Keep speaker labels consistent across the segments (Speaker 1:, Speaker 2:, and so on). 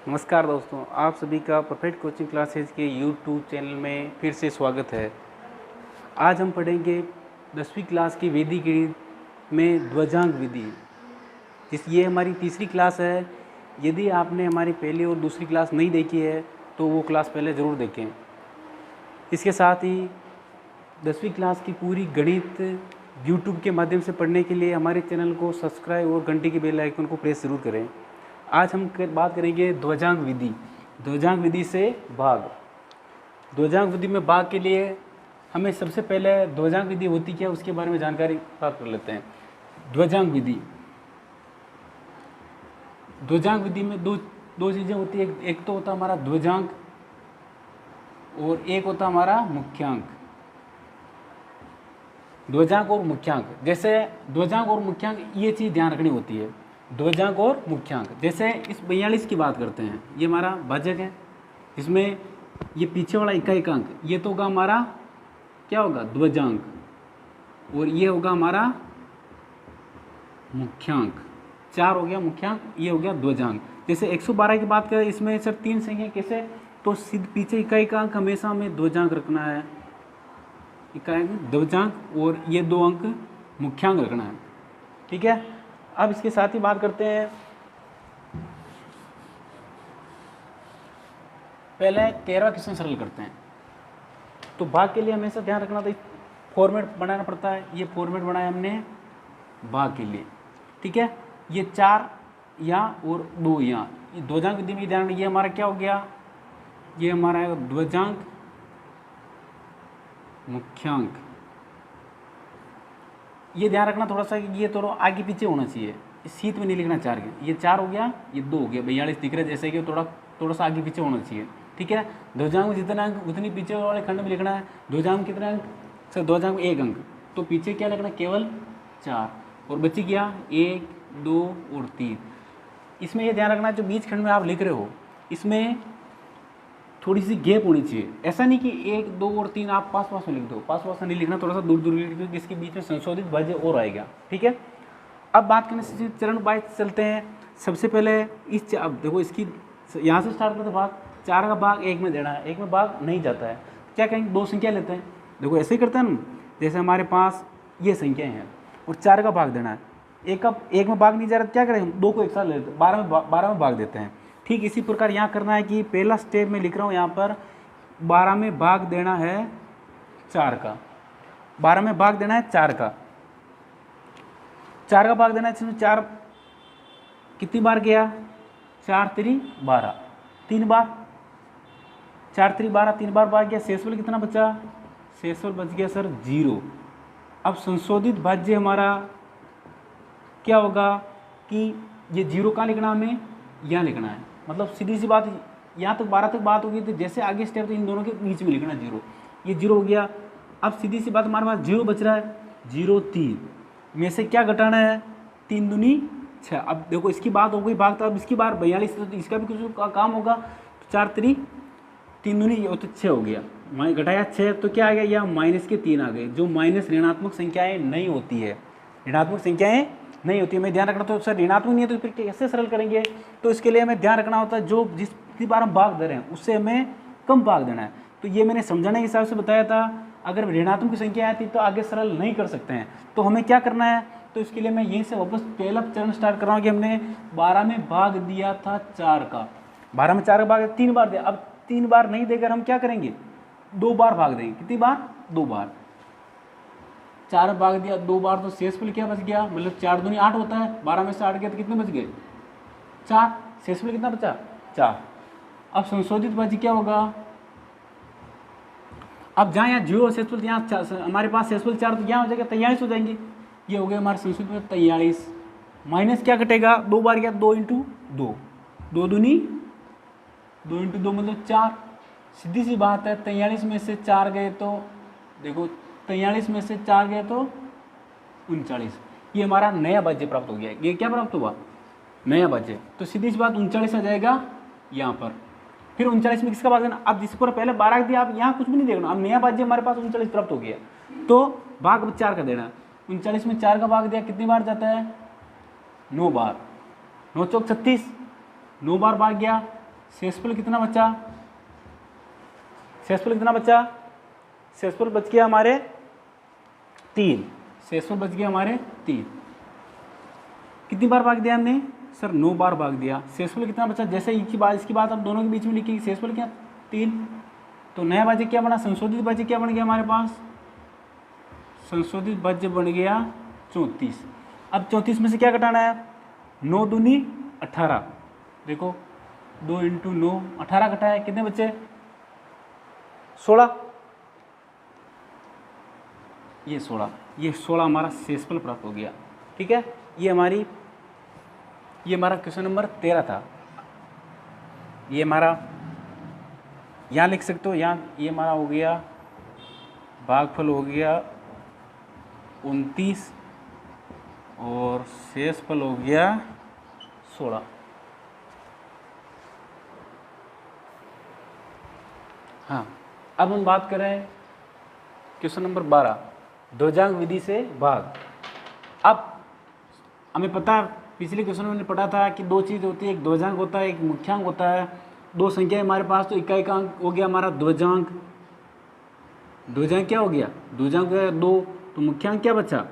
Speaker 1: नमस्कार दोस्तों, आप सभी का परफेक्ट कोचिंग क्लासेज के यूट्यूब चैनल में फिर से स्वागत है। आज हम पढ़ेंगे 10वीं क्लास की वैदिक गणित में ध्वजांक विधि। ये हमारी तीसरी क्लास है। यदि आपने हमारी पहली और दूसरी क्लास नहीं देखी है तो वो क्लास पहले ज़रूर देखें। इसके साथ ही 10वीं क्लास की पूरी गणित यूट्यूब के माध्यम से पढ़ने के लिए हमारे चैनल को सब्सक्राइब और घंटी के बेल आइकन को प्रेस ज़रूर करें। आज हम बात करेंगे ध्वजांक विधि। ध्वजांक विधि से भाग। ध्वजांक विधि में भाग के लिए हमें सबसे पहले ध्वजांक विधि होती क्या है उसके बारे में जानकारी प्राप्त कर लेते हैं। ध्वजांक विधि, ध्वजांक विधि में दो चीज़ें होती है। एक तो होता है हमारा ध्वजांक और एक होता है हमारा मुख्यांक। ध्वजांक और मुख्यांक, जैसे ध्वजांक और मुख्यांक ये चीज़ ध्यान रखनी होती है। ध्वजांक और मुख्यांक, जैसे इस 42 की बात करते हैं, ये हमारा भाजक है। इसमें ये पीछे वाला इकाई अंक ये तो होगा हमारा क्या होगा, ध्वजांक, और ये होगा हमारा मुख्यांक। 4 हो गया मुख्यांक, ये हो गया ध्वजांक। जैसे 112 की बात करें, इसमें सर 3 संख्या कैसे, तो सिद्ध पीछे इकाई का अंक हमेशा हमें ध्वजांक रखना है, इकाई ध्वजांक, और ये 2 अंक मुख्यांक रखना है। ठीक है। अब इसके साथ ही बात करते हैं, पहले 13वां क्वेश्चन सरल करते हैं। तो भाग के लिए हमेशा ध्यान रखना था, फॉर्मेट बनाना पड़ता है। ये फॉर्मेट बनाया हमने भाग के लिए। ठीक है। ये 4 यहाँ और 2 यहाँ, ये ध्वजांक विधि में ध्यान, ये हमारा क्या हो गया, ये हमारा ध्वजांक मुख्यांक। ये ध्यान रखना थोड़ा सा कि ये थोड़ा आगे पीछे होना चाहिए, इस शीट में नहीं लिखना 4 के। ये 4 हो गया, ये 2 हो गया, 42 दिख रहा है, जैसे कि थोड़ा सा आगे पीछे होना चाहिए। ठीक है। ध्वजांक में जितना अंक उतनी पीछे वाले खंड में लिखना है। ध्वजांक कितने अंक, सर ध्वजांक में 1 अंक, तो पीछे क्या लिखना, केवल 4, और बची गया 1, 2 और 3। इसमें ये ध्यान रखना जो बीच खंड में आप लिख रहे हो इसमें थोड़ी सी गैप होनी चाहिए। ऐसा नहीं कि 1, 2 और 3 आप पास पास में लिख दो, पास पास में नहीं लिखना, थोड़ा सा दूर दूर लिख दो, इसके बीच में संशोधित भाज्य और आएगा। ठीक है। अब बात करने से चरण बाय चलते हैं। सबसे पहले अब देखो, इसकी यहाँ से स्टार्ट करते भाग। 4 का भाग 1 में देना है, 1 में भाग नहीं जाता है, क्या कहेंगे, 2 संख्या लेते हैं। देखो ऐसे ही करते हैं ना, जैसे हमारे पास ये संख्याएँ हैं और 4 का भाग देना है, 1 में भाग नहीं जा रहा तो क्या करेंगे, 2 को एक साथ ले लेते हैं, 12 में भाग देते हैं। ठीक इसी प्रकार यहाँ करना है कि पहला स्टेप में लिख रहा हूँ, यहाँ पर 12 में भाग देना है 4 का, 12 में भाग देना है 4 का, 4 का भाग देना है। इसमें 4 कितनी बार गया, 4 3 12, 3 बार, 4 3 12, 3 बार भाग गया। शेषफल कितना बचा, शेषफल बच गया सर 0। अब संशोधित भाज्य हमारा क्या होगा कि ये 0 कहाँ लिखना, हमें यहाँ लिखना है। मतलब सीधी सी बात, यहाँ तक 12 तक बात होगी, तो जैसे आगे स्टेप तो इन दोनों के बीच में लिखना 0। ये 0 हो गया। अब सीधी सी बात, हमारे पास 0 बच रहा है, 0 3 में से क्या घटाना है, 3 दूनी 6। अब देखो इसकी बात हो गई भाग, तो अब इसकी बार 42, तो इसका भी कुछ काम होगा। तो 4 3 दूनी, ये तो 6 हो गया, घटाया 6, तो क्या आ गया, यहाँ माइनस के 3 आ गए, जो माइनस ऋणात्मक संख्याएँ नहीं होती है, ऋणात्मक संख्याएँ नहीं होती है। हमें ध्यान रखना, तो सर ऋणात्मक नहीं है तो फिर कैसे सरल करेंगे, तो इसके लिए हमें ध्यान रखना होता है जो जिसकी बार हम भाग दे रहे हैं उससे हमें कम भाग देना है। तो ये मैंने समझाने के हिसाब से बताया था। अगर ऋणात्मक की संख्या आती तो आगे सरल नहीं कर सकते हैं, तो हमें क्या करना है, तो इसके लिए मैं यहीं से वापस पहला चरण स्टार्ट कर रहा हूँ कि हमने 12 में भाग दिया था 4 का, 12 में 4 का भाग 3 बार दिया। अब 3 बार नहीं देकर हम क्या करेंगे, 2 बार भाग देंगे। कितनी बार, 2 बार। 4 भाग दिया 2 बार, तो शेषफल क्या बच गया, मतलब 4 दूनी 8 होता है, 12 में से 8 गया तो कितने बच गए, 4। शेषफल कितना बचा, 4। अब संशोधित भाज्य क्या होगा, अब जहाँ यहाँ 0 शेषफल, यहाँ हमारे पास शेषफल 4, तो यहाँ हो जाएगा 43 हो जाएंगे। ये हो गया हमारे संशोधित में 43, माइनस क्या कटेगा, 2 बार गया, 2 × 2, 2 दूनी 2 × 2 मतलब 4। सीधी सी बात है, 43 में से 4 गए तो देखो, 43 में से 4 गए तो 39। ये हमारा नया भाज्य प्राप्त हो गया। ये क्या प्राप्त हुआ, नया भाज्य। तो सीधी सी बात 39 आ जाएगा यहाँ पर। फिर 39 में किसका भाग देना, अब जिस पर पहले 12 दिया, आप यहाँ कुछ भी नहीं देखना, अब नया भाज्य हमारे पास 39 प्राप्त हो गया, तो भाग 4 का देना। 39 में 4 का भाग दिया, कितनी बार जाता है, 9 बार, 9 चौक 36, 9 बार भाग गया, शेषफल कितना बचा, शेषफल कितना बचा, शेषफल बच गया हमारे 3, शेषफल बच गया हमारे 3। कितनी बार भाग दिया हमने सर, 9 बार भाग दिया। शेषफल कितना बचा, जैसे इसकी बात हम दोनों के बीच में लिखेंगे, शेषफल क्या 3, तो नया भाज्य क्या बना, संशोधित भाज्य क्या बन गया हमारे पास, संशोधित भाज्य बन गया 34। अब 34 में से क्या घटाना है, 9 दूनी 18, देखो 2 × 9 18 घटाया, कितने बच्चे 16, ये 16 हमारा शेषफल प्राप्त हो गया। ठीक है, ये हमारा क्वेश्चन नंबर 13 था। ये हमारा यहाँ लिख सकते हो, यहाँ ये हमारा हो गया भागफल हो गया 29 और शेषफल हो गया 16। हाँ, अब हम बात करें क्वेश्चन नंबर 12, ध्वजांक विधि से भाग। अब हमें पता है, पिछले क्वेश्चन में हमने पढ़ा था कि 2 चीज़ होती है, एक ध्वजांक होता है, एक मुख्यांक होता है। 2 संख्या है हमारे पास, तो इकाई का अंक हो गया हमारा ध्वजांक। ध्वजांक क्या हो गया, ध्वजांक हो गया 2, तो मुख्यांक क्या बचा,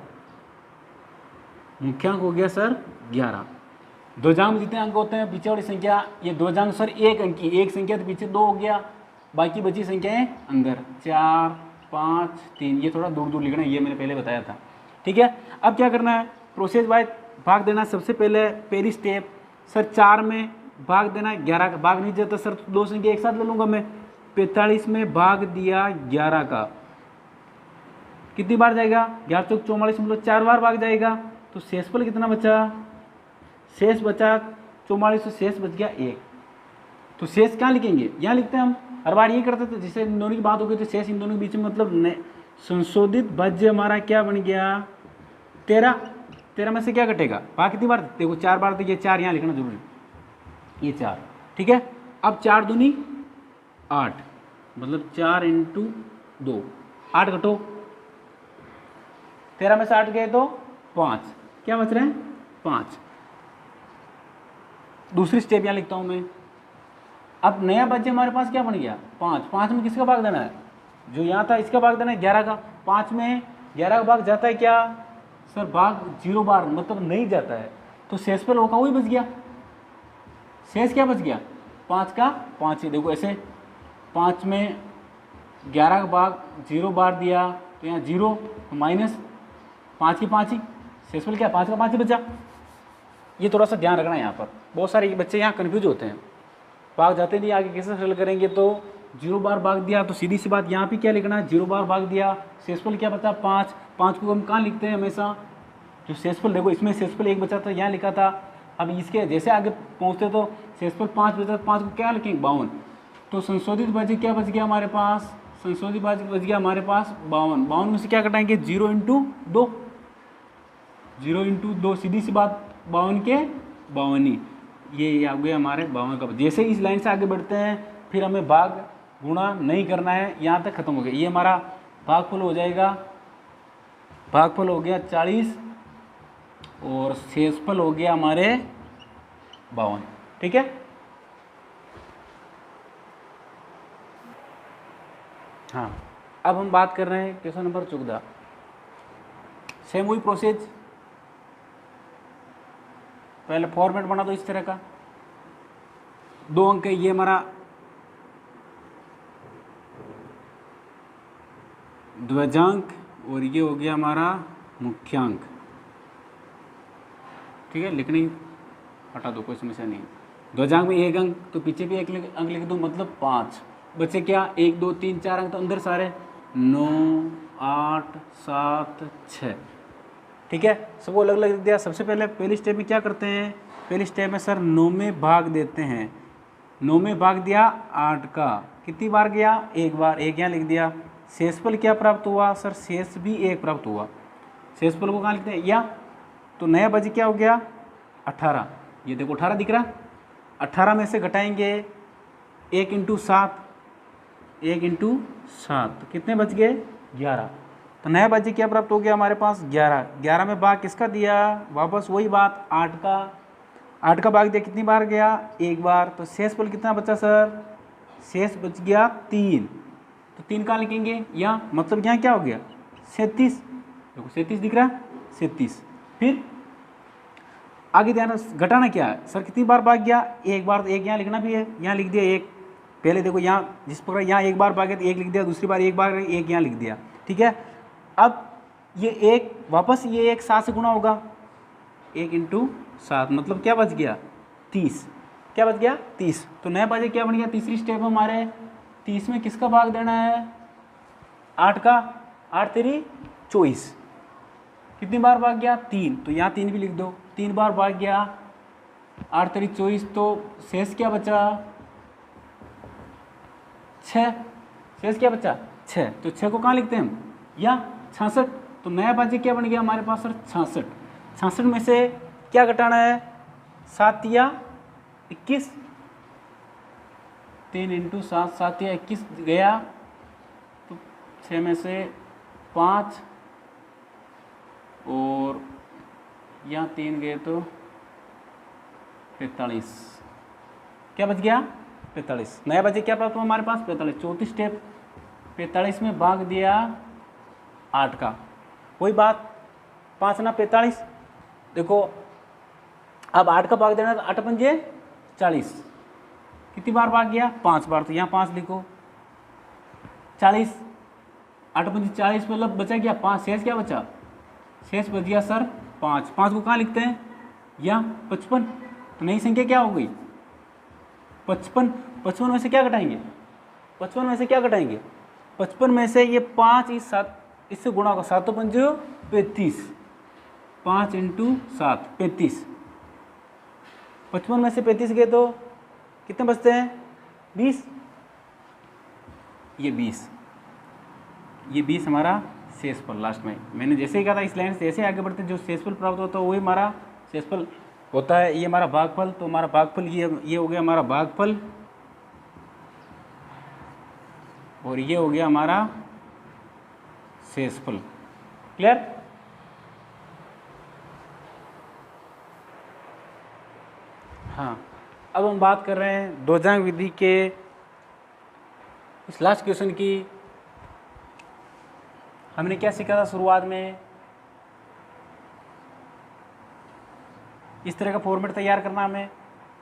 Speaker 1: मुख्यांक हो गया सर 11। ध्वजांक में जितने अंक होते हैं पीछे वाली संख्या, ये ध्वजांक सर 1 अंक की, एक संख्या तो पीछे 2 हो गया, बाकी बची संख्याएं अंदर 4 5 3। ये थोड़ा दूर दूर लिखना है, ये मैंने पहले बताया था। ठीक है, अब क्या करना है, प्रोसेस वाइज भाग देना। सबसे पहली स्टेप सर 4 में भाग देना, 11 का भाग नहीं जाता सर, तो 2 संख्या एक साथ ले लूँगा मैं। 45 में भाग दिया 11 का, कितनी बार जाएगा, 11 चौक 44, मतलब 4 बार भाग जाएगा। तो शेषफल कितना बचा, शेष बचा 44, तो शेष बच गया 1। तो शेष क्या लिखेंगे, यहाँ लिखते हैं हम, हर बार ये करते थे। जैसे इन दोनों की बात हो गई तो शेष इन दोनों के बीच में, मतलब संशोधित भाज्य हमारा क्या बन गया 13 में से क्या घटेगा, भाग कितनी बार, देखो 4 बार, तो ये 4 यहाँ लिखना जरूरी, ये 4। ठीक है, अब 4 दूनी 8, मतलब 4 × 2, 8 घटो, 13 में से 8 गए तो 5, क्या बच रहे हैं 5। दूसरी स्टेप यहाँ लिखता हूँ मैं। अब नया भाज्य हमारे पास क्या बन गया 5। 5 में किसका भाग देना है, जो यहाँ था इसका भाग देना है 11 का। 5 में 11 का भाग जाता है क्या सर, भाग 0 बार, मतलब नहीं जाता है, तो शेषफल होगा वही बच गया। शेष क्या बच गया 5 का 5 ही, देखो ऐसे 5 में 11 का भाग 0 बार दिया, तो यहाँ 0 माइनस 5 की 5 ही, शेषफल क्या 5 का 5 ही बचा। ये थोड़ा सा ध्यान रखना है, यहाँ पर बहुत सारे बच्चे यहाँ कन्फ्यूज होते हैं, भाग जाते नहीं, आगे कैसे हल करेंगे। तो 0 बार भाग दिया, तो सीधी सी बात यहाँ पे क्या लिखना है, 0 बार भाग दिया, शेषफल क्या बचा 5। 5 को हम कहाँ लिखते हैं हमेशा, जो शेषफल, देखो इसमें शेषफल 1 बचा था, यहाँ लिखा था। अब इसके जैसे आगे पहुँचते तो शेषफल 5 बचा, 5 को क्या लिखेंगे 52। तो संशोधित भाज्य क्या बच गया हमारे पास, संशोधित भाज्य बच गया हमारे पास 52। 52 में से क्या घटाएंगे 0 × 2, 0 × 2, सीधी सी बात 52 के 52, ये आ गया हमारे 52 का। जैसे इस लाइन से आगे बढ़ते हैं फिर हमें भाग गुणा नहीं करना है, यहाँ तक खत्म हो गया। ये हमारा भागफल हो जाएगा, भागफल हो गया 40 और शेषफल हो गया हमारे 52। ठीक है, हाँ अब हम बात कर रहे हैं क्वेश्चन नंबर 14। सेम वही प्रोसेस, पहले फॉर्मेट बना दो इस तरह का, 2 अंक है, ये हमारा ध्वजांक और ये हो गया हमारा मुख्यांक। ठीक है, लिखनी हटा दो, कोई समस्या नहीं। ध्वजांक में 1 अंक, तो पीछे भी 1 अंक लिख दो, मतलब 5 बचे। क्या 1 2 3 4 अंक, तो अंदर सारे 9 8 7 6। ठीक है, सबको अलग अलग लिख दिया। सबसे पहले पहली स्टेप में क्या करते हैं, पहली स्टेप में सर 9 में भाग देते हैं। 9 में भाग दिया 8 का, कितनी बार गया 1 बार, 1 यहाँ लिख दिया। शेषफल क्या प्राप्त हुआ सर, शेष भी 1 प्राप्त हुआ। शेषफल को कहाँ लिखते हैं या, तो नया भाज्य क्या हो गया 18। ये देखो 18 दिख रहा, 18 में से घटाएंगे 1 × 7, 1 × 7, तो कितने बच गए 11। तो नया भाज्य क्या प्राप्त हो गया हमारे पास 11। 11 में भाग किसका दिया, वापस वही बात 8 का। 8 का भाग दिया कितनी बार गया, एक बार। तो शेषफल कितना बचा सर, शेष बच गया 3। तो 3 कहाँ लिखेंगे, यहाँ, मतलब यहाँ क्या हो गया 37। देखो 37 दिख रहा है, 37। फिर आगे ध्यान, घटाना क्या है सर, कितनी बार भाग गया, एक बार। तो एक यहाँ लिखना भी है, यहाँ लिख दिया एक। पहले देखो यहाँ जिस प्रकार यहाँ एक बार भागे तो एक लिख दिया, दूसरी बार एक बार एक यहाँ लिख दिया, ठीक है। अब ये एक वापस ये एक 7 से गुणा होगा, 1 × 7 मतलब क्या बच गया 30। क्या बच गया 30। तो नया भाज्य क्या बन गया, तीसरी स्टेप हमारे 30 में किसका भाग देना है, 8 का। 8 तेरी 24, कितनी बार भाग गया 3। तो यहाँ 3 भी लिख दो, 3 बार भाग गया, 8 तेरी 24। तो शेष क्या बचा 6। शेष क्या बचा 6। तो 6 को कहाँ लिखते हैं हम, यहाँ 66। तो नया भाज्य क्या बन गया हमारे पास सर 66। 66 में से क्या घटाना है, 7 या 21। 3 × 7, 7 या 21 गया। तो 6 में से 5 और यहाँ 3 गए तो 45। क्या बच गया 45। नया बचे क्या प्राप्त हुआ हमारे पास 45। चौथी स्टेप 45 में भाग दिया 8 का, वही बात 5 ना 45। देखो अब 8 का भाग देना, 8 पंजे 40, कितनी बार भाग गया 5 बार। तो यहाँ 5 लिखो, 40, 8 पंजे 40 मतलब बचा क्या 5। शेष क्या बचा, शेष बच गया सर 5। 5 को कहाँ लिखते हैं, यहाँ 55। तो नई संख्या क्या हो गई 55। 55 में से क्या घटाएंगे, 55 में से क्या घटाएंगे, 55 में से ये 5 इस 7 इससे गुणा होगा, 7 पंजे 35, 5 × 7 35। 55 में से 35 गए तो कितने बचते हैं 20। ये 20 हमारा शेषफल। लास्ट में मैंने जैसे ही कहा था इस लाइन से जैसे आगे बढ़ते जो शेषफल प्राप्त होता है वही हमारा शेषफल होता है। ये हमारा भागफल, तो हमारा भागफल ये हो गया हमारा भागफल, और ये हो गया हमारा शेषफल। क्लियर। हाँ, अब हम बात कर रहे हैं ध्वजांक विधि के इस लास्ट क्वेश्चन की। हमने क्या सीखा था शुरुआत में, इस तरह का फॉर्मेट तैयार करना हमें।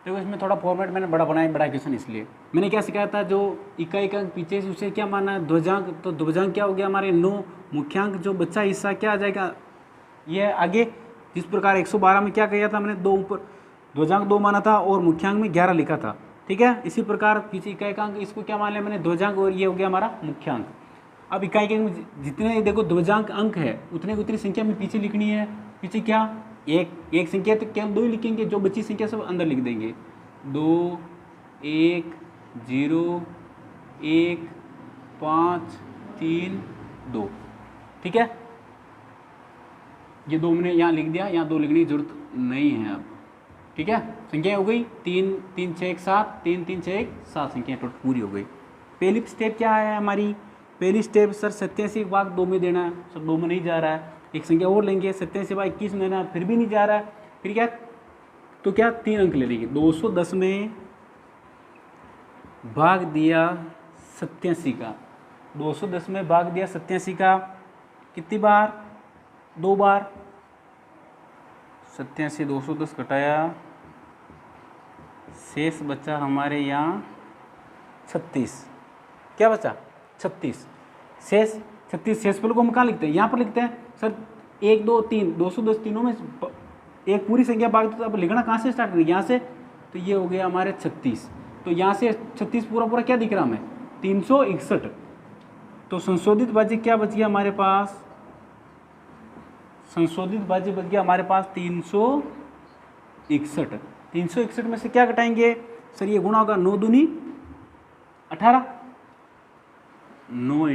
Speaker 1: देखो इसमें थोड़ा फॉर्मेट मैंने बड़ा बनाया, बड़ा क्वेश्चन इसलिए। मैंने क्या सिखाया था, जो इकाई का पीछे से उसे क्या माना है ध्वजांक। तो ध्वजांक क्या हो गया हमारे 9, मुख्यांक जो बच्चा हिस्सा क्या आ जाएगा, ये आगे जिस प्रकार 112 में क्या किया था हमने, 2 ऊपर ध्वजांक 2 माना था और मुख्यांक में 11 लिखा था, ठीक है। इसी प्रकार पीछे इकाई का अंक इसको क्या मान लिया मैंने ध्वजांक, और ये हो गया हमारा मुख्यांक। अब इकाई के अंक जितने देखो ध्वजांक अंक है उतनी संख्या में पीछे लिखनी है। पीछे क्या एक संख्या तो केवल 2 ही लिखेंगे, जो बची संख्या सब अंदर लिख देंगे। 2 1 0 1 5 3 2, ठीक है। ये 2 मैंने यहाँ लिख दिया, यहाँ 2 लिखने की जरूरत नहीं है अब, ठीक है। संख्या हो गई 3 3 6 1 7, 3 3 6 1 7 संख्या टोटल पूरी हो गई। पहली स्टेप क्या है हमारी, पहली स्टेप सर 87 भाग 2 में देना है। सर 2 में नहीं जा रहा है, एक संख्या और लेंगे 87 भाग 21 में देना है, फिर भी नहीं जा रहा है। फिर क्या, तो क्या 3 अंक ले लेंगे। 210 में भाग दिया 87 का, 210 में भाग दिया 87 का कितनी बार, 2 बार। 87 210 घटाया, शेष बचा हमारे यहाँ 36। क्या बचा 36 शेष। 36 शेषफल को हम कहाँ लिखते हैं, यहाँ पर लिखते हैं सर 1 2 3, 210 तीनों में एक पूरी संख्या भाग, तो अब लिखना कहाँ से स्टार्ट करेंगे, यहाँ से। तो ये हो गया हमारे 36। तो यहाँ से 36 पूरा क्या दिख रहा हमें 361। तो संशोधित भाज्य क्या बच गया हमारे पास, संशोधित भाज्य बच गया हमारे पास 361। 361 में से क्या घटाएंगे सर, ये गुणा होगा 9 दूनी 18, 9 ×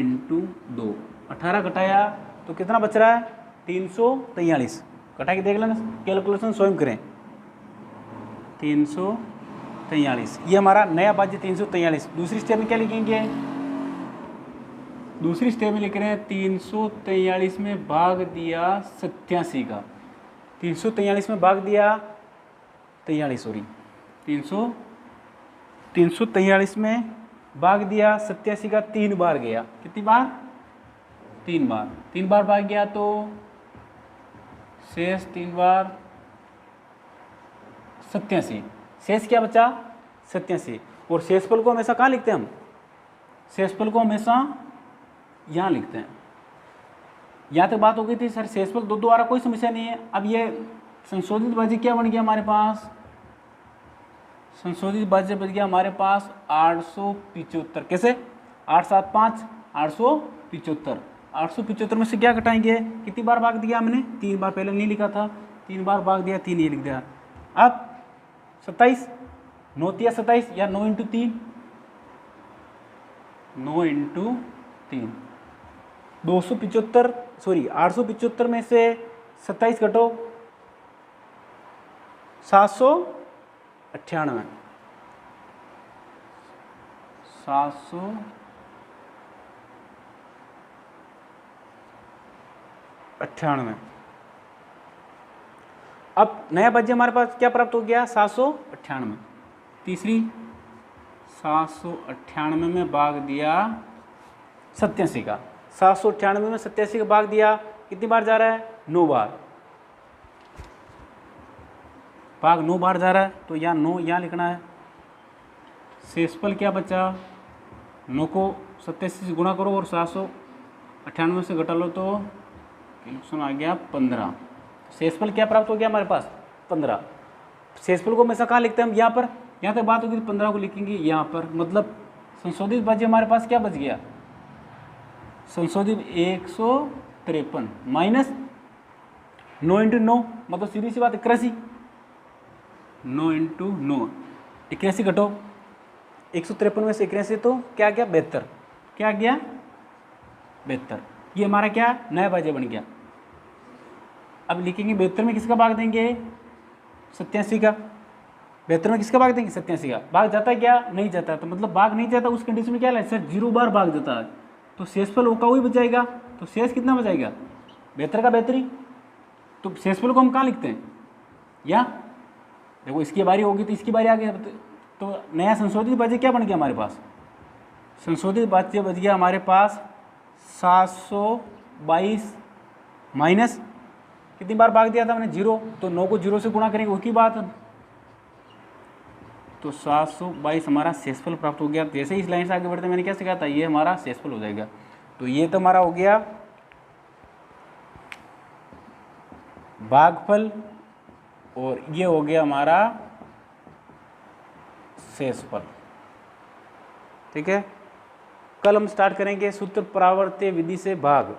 Speaker 1: 2 18 घटाया तो कितना बच रहा है 343। घटा के देख लेना, कैलकुलेशन स्वयं करें। 343 ये हमारा नया भाज्य 343। दूसरी स्टेप में क्या लिखेंगे, दूसरी स्टेप में लिख रहे हैं 343 में भाग दिया 87 का। 343 में भाग दिया 43 सॉरी 343 में भाग दिया 87 का 3 बार गया। कितनी बार? 3 बार। 3 बार भाग गया तो शेष 3 बार 87। शेष क्या बचा? 87। और शेषफल को हमेशा कहाँ लिखते हैं हम? शेषफल को हमेशा यहाँ लिखते हैं। यहाँ तक बात हो गई थी सर शेषफल दो द्वारा कोई समस्या नहीं है। अब ये संशोधित भाज्य क्या बन गया हमारे पास? संशोधित भाज्य बच गया हमारे पास 875। कैसे? 8 7 5 875। 875 में से क्या घटाएंगे? कितनी बार भाग दिया हमने? 3 बार। पहले नहीं लिखा था, 3 बार भाग दिया, 3 ये लिख दिया। अब 27 9 या 27 या 9 × 3 9 × 3 275 सॉरी 875 में से 27 घटो 798 798। अब नया भाज्य हमारे पास क्या प्राप्त हो गया? 798। तीसरी 798 में भाग दिया 87 का। 798 में 87 का भाग दिया, कितनी बार जा रहा है? 9 बार। भाग 9 बार जा रहा है तो यहाँ 9 यहाँ लिखना है। शेषफल क्या बचा? 9 को 87 से गुणा करो और 798 से घटा लो तो कैलकुलेशन आ गया 15। शेषफल क्या प्राप्त हो गया हमारे पास? 15। शेषफल को हमेशा कहाँ लिखते हैं हम? यहाँ पर। यहाँ तक बात होगी तो 15 को लिखेंगे यहाँ पर। मतलब संशोधित भाज्य हमारे पास क्या बच गया? संशोधित 153 माइनस 9 × 9 मतलब सीधी सी बात 81। 9 × 9 81 घटो 153 में से 81 तो क्या गया? 72। क्या गया? 72। ये हमारा क्या? नया भाज्य बन गया। अब लिखेंगे 72 में किसका भाग देंगे? 87 का। 72 में किसका भाग देंगे? 87 का। भाग जाता है क्या? नहीं जाता। तो मतलब भाग नहीं जाता उस कंडीशन में क्या है सर? 0 बार भाग जाता है तो शेषफल वो का वही बचाएगा। तो शेष कितना बचाएगा? 72 का 72। तो शेषफल को हम कहाँ लिखते हैं? यहाँ देखो इसकी बारी होगी तो इसकी बारी आ गई। तो नया संशोधित भाज्य क्या बन गया हमारे पास? संशोधित भाज्य बच गया हमारे पास 722 माइनस कितनी बार भाग दिया था मैंने? 0। तो 9 को 0 से गुणा करेंगे उसकी बात। तो 722 हमारा शेषफल प्राप्त हो गया। जैसे ही इस लाइन से आगे बढ़ते मैंने क्या सिखाया था? ये हमारा शेषफल हो जाएगा। तो ये तो हमारा हो गया भागफल और ये हो गया हमारा शेषफल। ठीक है, कल हम स्टार्ट करेंगे सूत्र परावर्त्य विधि से भाग।